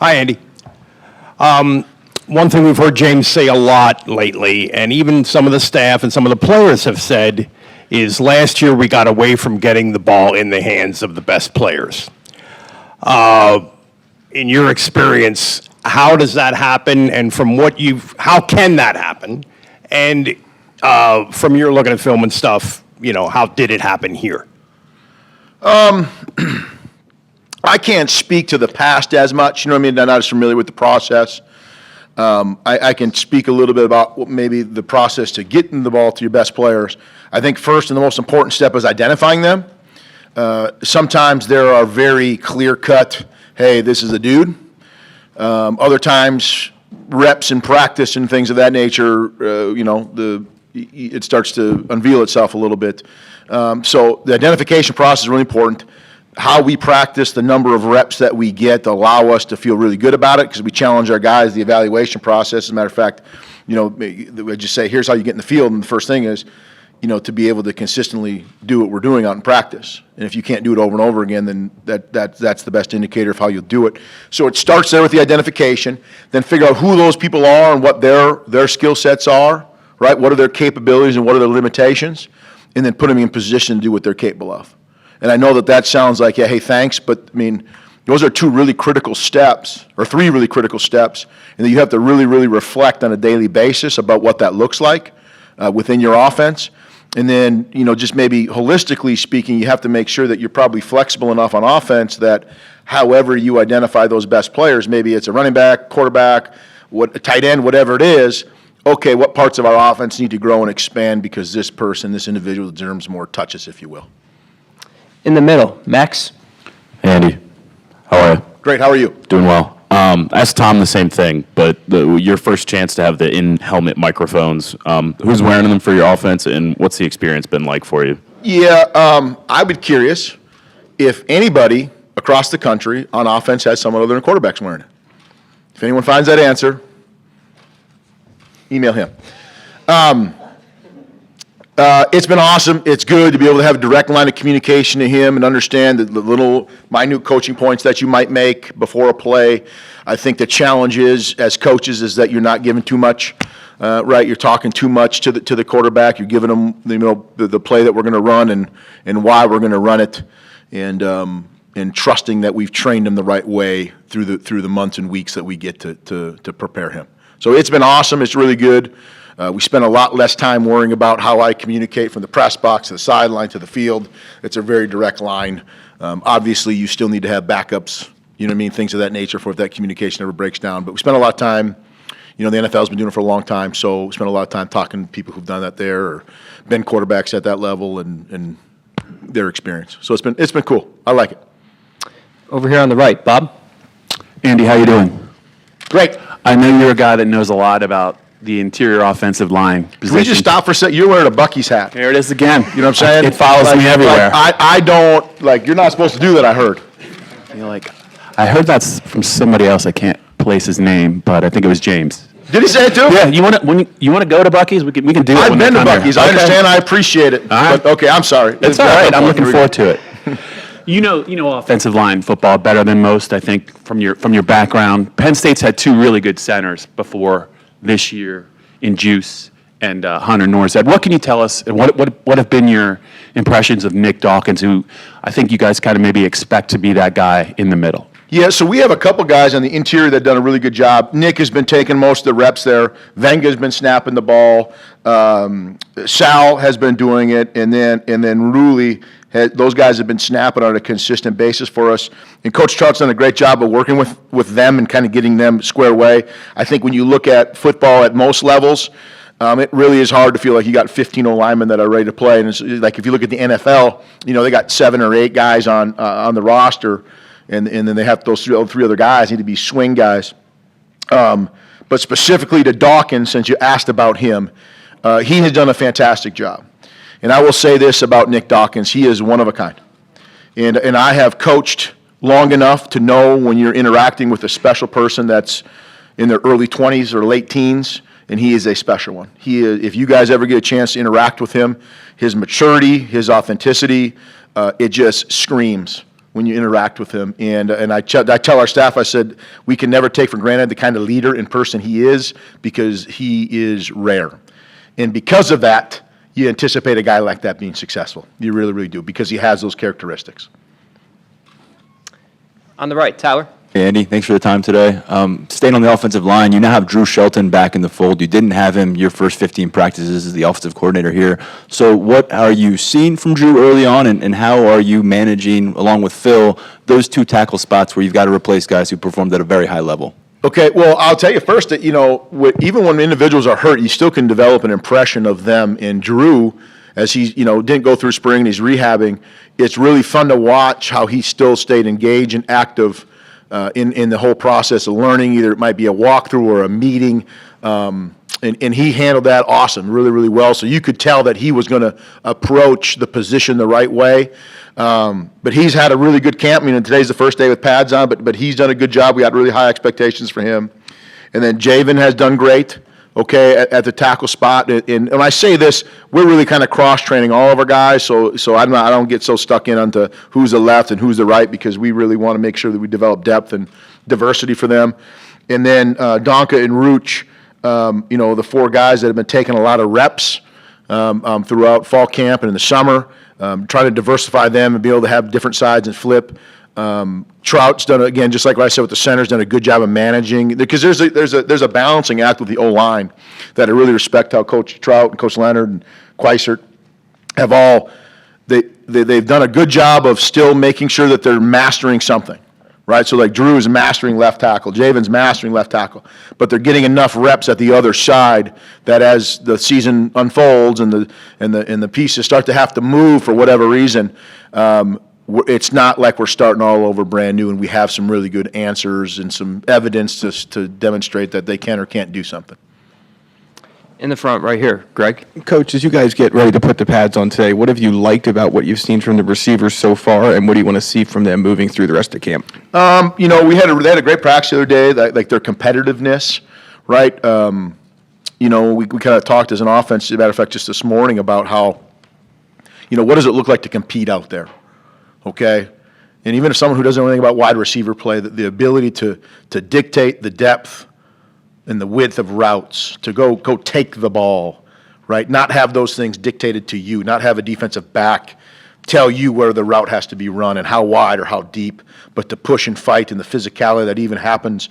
Hi, Andy. One thing we've heard James say a lot lately, and even some of the staff and some of the players have said, is last year we got away from getting the ball in the hands of the best players. In your experience, how does that happen, and how can that happen? And from your looking at film and stuff, how did it happen here? I can't speak to the past as much. I'm not as familiar with the process. I can speak a little bit about maybe the process to getting the ball to your best players. I think first and the most important step is identifying them. Sometimes there are very clear-cut, hey, this is a dude. Other times, reps and practice and things of that nature, it starts to unveil itself a little bit. So the identification process is really important. How we practice, the number of reps that we get allow us to feel really good about it because we challenge our guys, the evaluation process. As a matter of fact, we just say, here's how you get in the field, and the first thing is, to be able to consistently do what we're doing out in practice. And if you can't do it over and over again, then that's the best indicator of how you'll do it. So it starts there with the identification, then figure out who those people are and what their skill sets are, right? What are their capabilities and what are their limitations? And then put them in position to do what they're capable of. And I know that sounds like, yeah, hey, thanks, but those are two really critical steps, or three really critical steps, and then you have to really, really reflect on a daily basis about what that looks like within your offense. And then, just maybe holistically speaking, you have to make sure that you're probably flexible enough on offense that however you identify those best players, maybe it's a running back, quarterback, a tight end, whatever it is, okay, what parts of our offense need to grow and expand because this individual deserves more touches, if you will. In the middle, Max. Hey, Andy, how are you? Great, how are you? Doing well. I asked Tom the same thing, but your first chance to have the in-helmet microphones, who's wearing them for your offense, and what's the experience been like for you? Yeah, I would be curious if anybody across the country on offense has someone other than quarterbacks wearing it. If anyone finds that answer, email him. It's been awesome. It's good to be able to have a direct line of communication to him and understand the little minute coaching points that you might make before a play. I think the challenge is, as coaches, is that you're not giving too much, right? You're talking too much to the quarterback. You're giving them the play that we're going to run and why we're going to run it, and trusting that we've trained him the right way through the months and weeks that we get to prepare him. So it's been awesome. It's really good. We spend a lot less time worrying about how I communicate from the press box to the sideline to the field. It's a very direct line. Obviously, you still need to have backups, things of that nature for if that communication ever breaks down. But we spend a lot of time, the NFL's been doing it for a long time, so we spend a lot of time talking to people who've done that there or been quarterbacks at that level and their experience. So it's been cool. I like it. Over here on the right, Bob. Andy, how you doing? Great. I know you're a guy that knows a lot about the interior offensive line position. Can we just stop for a second? You're wearing a Bucky's hat. Here it is again. You know what I'm saying? It follows me everywhere. I don't, you're not supposed to do that, I heard. I heard that's from somebody else. I can't place his name, but I think it was James. Did he say it too? Yeah, you want to go to Bucky's? We can do it. I've been to Bucky's. I understand. I appreciate it. Right. But, okay, I'm sorry. It's all right. I'm looking forward to it. You know offensive line football better than most, I think, from your background. Penn State's had two really good centers before this year in Juice and Hunter Norstead. What can you tell us, and what have been your impressions of Nick Dawkins, who I think you guys kind of maybe expect to be that guy in the middle? Yeah, so we have a couple guys on the interior that have done a really good job. Nick has been taking most of the reps there. Venga's been snapping the ball. Sal has been doing it, and then Ruli. Those guys have been snapping on a consistent basis for us. And Coach Trout's done a great job of working with them and kind of getting them squared away. I think when you look at football at most levels, it really is hard to feel like you got 15 linemen that are ready to play. And it's like if you look at the NFL, they got 7 or 8 guys on the roster, and then they have those three other guys need to be swing guys. But specifically to Dawkins, since you asked about him, he has done a fantastic job. And I will say this about Nick Dawkins, he is one of a kind. And I have coached long enough to know when you're interacting with a special person that's in their early 20s or late teens, and he is a special one. He is, if you guys ever get a chance to interact with him, his maturity, his authenticity, it just screams when you interact with him. And I tell our staff, I said, we can never take for granted the kind of leader and person he is, because he is rare. And because of that, you anticipate a guy like that being successful. You really, really do, because he has those characteristics. On the right, Tyler. Hey, Andy, thanks for the time today. Staying on the offensive line, you now have Drew Shelton back in the fold. You didn't have him your first 15 practices as the offensive coordinator here. So what are you seeing from Drew early on, and how are you managing, along with Phil, those two tackle spots where you've got to replace guys who performed at a very high level? Okay, well, I'll tell you first that, even when individuals are hurt, you still can develop an impression of them. And Drew, as he, didn't go through spring and he's rehabbing, it's really fun to watch how he still stayed engaged and active in the whole process of learning. Either it might be a walkthrough or a meeting, and he handled that awesome, really, really well. So you could tell that he was going to approach the position the right way. But he's had a really good camp. Today's the first day with pads on, but he's done a good job. We had really high expectations for him. And then Javen has done great, at the tackle spot. And when I say this, we're really kind of cross-training all of our guys, so I don't get so stuck in onto who's the left and who's the right, because we really want to make sure that we develop depth and diversity for them. And then Donka and Rooch, the four guys that have been taking a lot of reps throughout fall camp and in the summer, trying to diversify them and be able to have different sides and flip. Trout's done, again, just like what I said with the centers, done a good job of managing, because there's a balancing act with the O-line that I really respect, how Coach Trout and Coach Leonard and Quisert have all, they've done a good job of still making sure that they're mastering something, right? So like Drew is mastering left tackle, Javen's mastering left tackle, but they're getting enough reps at the other side that as the season unfolds and the pieces start to have to move for whatever reason, it's not like we're starting all over brand new, and we have some really good answers and some evidence to demonstrate that they can or can't do something. In the front, right here, Greg. Coach, as you guys get ready to put the pads on today, what have you liked about what you've seen from the receivers so far, and what do you want to see from them moving through the rest of camp? They had a great practice the other day, like their competitiveness, right? We kind of talked as an offense, as a matter of fact, just this morning about how, what does it look like to compete out there? Okay, and even if someone who doesn't know anything about wide receiver play, the ability to dictate the depth and the width of routes, to go take the ball, right? Not have those things dictated to you, not have a defensive back tell you where the route has to be run and how wide or how deep, but to push and fight and the physicality that even happens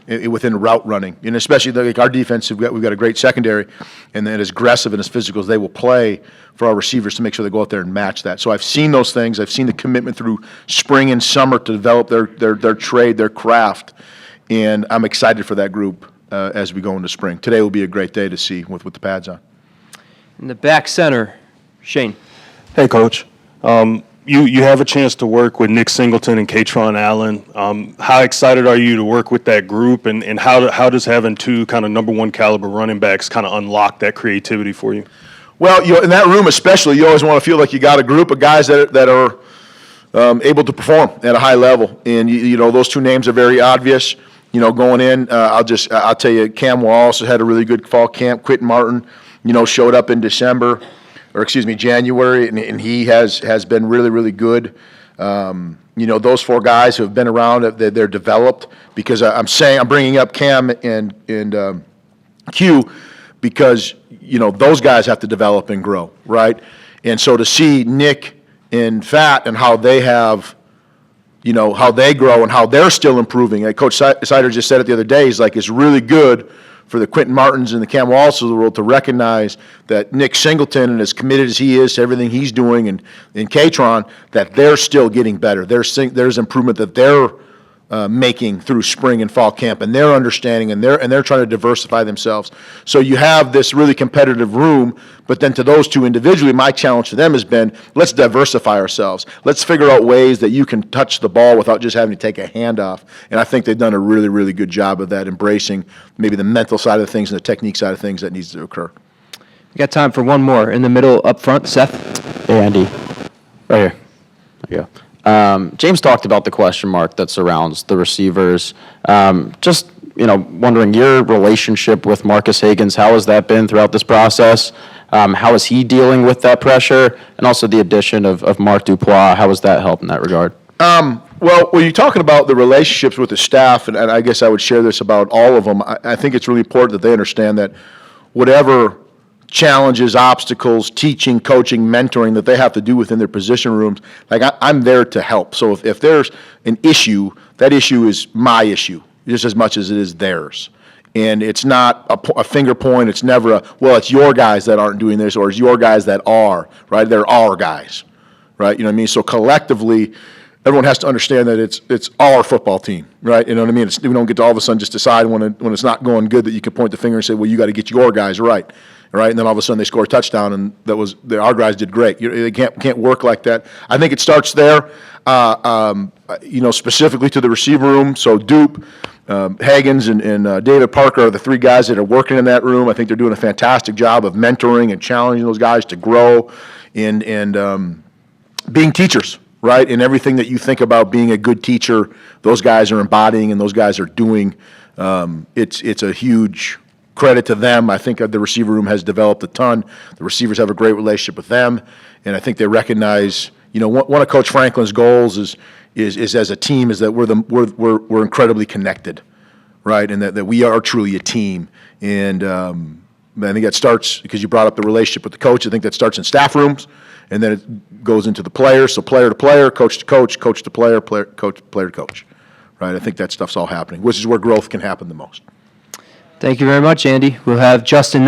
within route running. And especially like our defense, we've got a great secondary, and then as aggressive and as physical as they will play for our receivers to make sure they go out there and match that. So I've seen those things. I've seen the commitment through spring and summer to develop their trade, their craft, and I'm excited for that group as we go into spring. Today will be a great day to see with the pads on. In the back center, Shane. Hey, Coach. You have a chance to work with Nick Singleton and Kaytron Allen. How excited are you to work with that group, and how does having two kind of number one caliber running backs kind of unlock that creativity for you? Well, in that room especially, you always want to feel like you got a group of guys that are able to perform at a high level, and those two names are very obvious. Going in, I'll tell you, Cam Wallace had a really good fall camp. Quentin Martin, showed up in January, and he has been really, really good. Those four guys who have been around, they're developed, because I'm bringing up Cam and Q because, those guys have to develop and grow, right? And so to see Nick and Fat and how they have, how they grow and how they're still improving. Like Coach Sider just said it the other day, he's like, it's really good for the Quentin Martins and the Cam Wallaces of the world to recognize that Nick Singleton, and as committed as he is to everything he's doing, and Kaytron, that they're still getting better. There's improvement that they're making through spring and fall camp, and they're understanding, and they're trying to diversify themselves. So you have this really competitive room, but then to those two individually, my challenge to them has been, let's diversify ourselves. Let's figure out ways that you can touch the ball without just having to take a handoff. And I think they've done a really, really good job of that, embracing maybe the mental side of things and the technique side of things that needs to occur. We got time for one more. In the middle, up front, Seth. Hey, Andy. Right here. There you go. James talked about the question mark that surrounds the receivers. Just, wondering your relationship with Marques Hagans, how has that been throughout this process? How is he dealing with that pressure? And also the addition of Mark Dupuis, how has that helped in that regard? Well, when you're talking about the relationships with the staff, and I guess I would share this about all of them, I think it's really important that they understand that whatever challenges, obstacles, teaching, coaching, mentoring that they have to do within their position rooms, like I'm there to help. So if there's an issue, that issue is my issue just as much as it is theirs. And it's not a finger point. It's never well, it's your guys that aren't doing this, or it's your guys that are, right? They're our guys, right? You know what I mean? So collectively, everyone has to understand that it's our football team, right? You know what I mean? We don't get to all of a sudden just decide when it's not going good that you can point the finger and say, well, you got to get your guys right, right? And then all of a sudden they score a touchdown, and our guys did great. They can't work like that. I think it starts there, specifically to the receiver room. So Dupuis, Hagans, and David Parker are the three guys that are working in that room. I think they're doing a fantastic job of mentoring and challenging those guys to grow and being teachers. Right, and everything that you think about being a good teacher, those guys are embodying and those guys are doing. It's a huge credit to them. I think the receiver room has developed a ton. The receivers have a great relationship with them, and I think they recognize. One of Coach Franklin's goals is as a team is that we're incredibly connected, right, and that we are truly a team. And I think that starts because you brought up the relationship with the coach. I think that starts in staff rooms. And then it goes into the players, so player to player, coach to coach, coach to player, player to coach. Right? I think that stuff's all happening, which is where growth can happen the most. Thank you very much, Andy. We'll have Justin next.